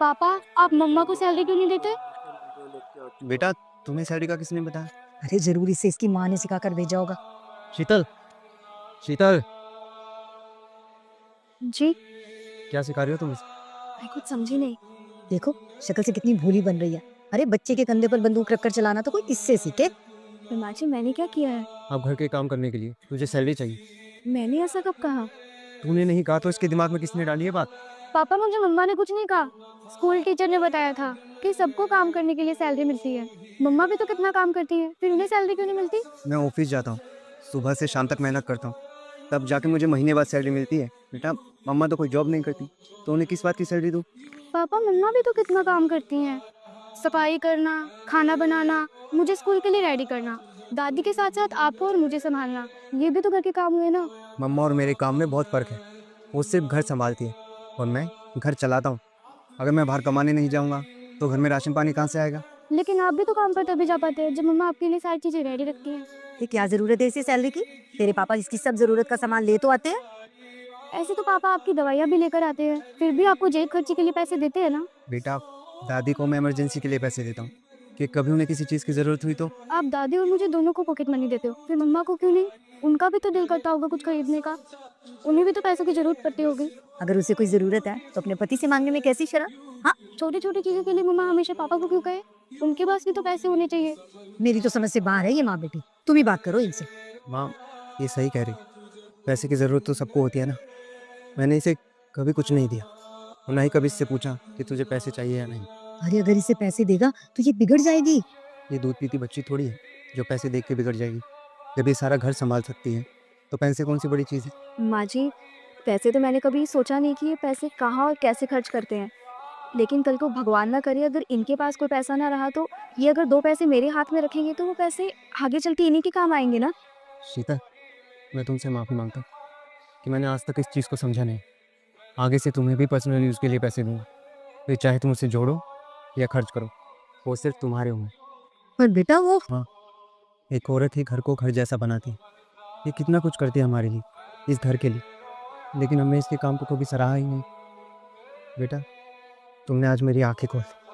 पापा, आप मम्मा को सैलरी क्यों नहीं देते? बेटा, तुम्हें सैलरी का किसने बताया? अरे जरूरी से इसकी माँ ने सिखाकर भेजा होगा। शीतल, शीतल, जी, क्या सिखा रही हो तुम इसे? मैं कुछ समझी नहीं। देखो शक्ल से कितनी भोली बन रही है। अरे बच्चे के कंधे पर बंदूक रखकर चलाना तो कोई इससे सीखे। माँ जी, मैंने क्या किया है? अब घर के काम करने के लिए तुझे सैलरी चाहिए। मैंने ऐसा कब कहा? तूने नहीं कहा तो इसके दिमाग में किसने डाली है बात? पापा, मुझे मम्मा ने कुछ नहीं कहा। स्कूल टीचर ने बताया था कि सबको काम करने के लिए सैलरी मिलती है। मम्मा भी तो कितना काम करती है, फिर उन्हें सैलरी क्यों नहीं मिलती? मैं ऑफिस जाता हूँ, सुबह से शाम तक मेहनत करता हूँ, तब जाके मुझे महीने बाद सैलरी मिलती है। बेटा, मम्मा तो कोई जॉब नहीं करती, तो उन्हें किस बात की सैलरी दूँ? पापा, मम्मा भी तो कितना काम करती हैं। सफाई करना, खाना बनाना, मुझे स्कूल के लिए रेडी करना, दादी के साथ साथ आपको और मुझे संभालना, ये भी तो घर के काम हुए ना। मम्मा और मेरे काम में बहुत फ़र्क है। वो सिर्फ घर संभालती है और मैं घर चलाता हूँ। अगर मैं बाहर कमाने नहीं जाऊँगा तो घर में राशन पानी कहाँ से आएगा? लेकिन आप भी तो काम पर तभी जा पाते हैं जब मम्मा आपके लिए सारी चीजें रेडी रखती हैं। ये क्या जरूरत है इसे सैलरी की? तेरे पापा इसकी सब जरूरत का सामान ले तो आते हैं। ऐसे तो पापा आपकी दवाइयाँ भी लेकर आते हैं, फिर भी आपको जेब खर्ची के लिए पैसे देते हैं ना। बेटा, दादी को मैं इमरजेंसी के लिए पैसे देता हूँ कि कभी उन्हें किसी चीज़ की ज़रूरत हुई तो। आप दादी और मुझे दोनों को पॉकेट मनी देते हो, फिर मम्मा को क्यों नहीं? उनका भी तो दिल करता होगा कुछ खरीदने का, उन्हें भी तो पैसों की जरूरत पड़ती होगी। अगर उसे कोई जरूरत है तो अपने पति से मांगने में कैसी शर्म? हाँ, छोटी छोटी चीजों के लिए मम्मा हमेशा पापा को क्यों कहे? उनके पास भी तो पैसे होने चाहिए। मेरी तो समझ से बाहर है ये माँ बेटी। तुम ही बात करो इनसे। माँ, ये सही कह रही, पैसे की ज़रूरत तो सबको होती है ना। मैंने इसे कभी कुछ नहीं दिया और ना ही कभी इससे पूछा कि तुझे पैसे चाहिए या नहीं। अरे अगर इसे पैसे देगा तो ये बिगड़ जाएगी। ये दूध पीती बच्ची थोड़ी है जो पैसे देख के बिगड़ जाएगी। जब ये सारा घर संभाल सकती है तो पैसे कौन सी बड़ी चीज़ है? माँ जी, पैसे तो मैंने कभी सोचा नहीं कि ये पैसे कहाँ और कैसे खर्च करते हैं, लेकिन कल को भगवान ना करे अगर इनके पास कोई पैसा ना रहा तो ये अगर 2 पैसे मेरे हाथ में रखेंगे तो वो पैसे आगे चल के इन्हीं के काम आएंगे ना। शीतल, मैं तुमसे माफ़ी मांगता हूँ कि मैंने आज तक इस चीज़ को समझा नहीं। आगे से तुम्हें भी पर्सनल यूज़ के लिए पैसे दूंगा, फिर चाहे तुम उसे जोड़ो या खर्च करो, वो सिर्फ तुम्हारे होंगे। पर बेटा वो हाँ, एक औरत ही घर को घर जैसा बनाती है। ये कितना कुछ करती है हमारे लिए, इस घर के लिए, लेकिन हमने इसके काम को कभी सराहा ही नहीं। बेटा, तुमने आज मेरी आंखें खोल दी।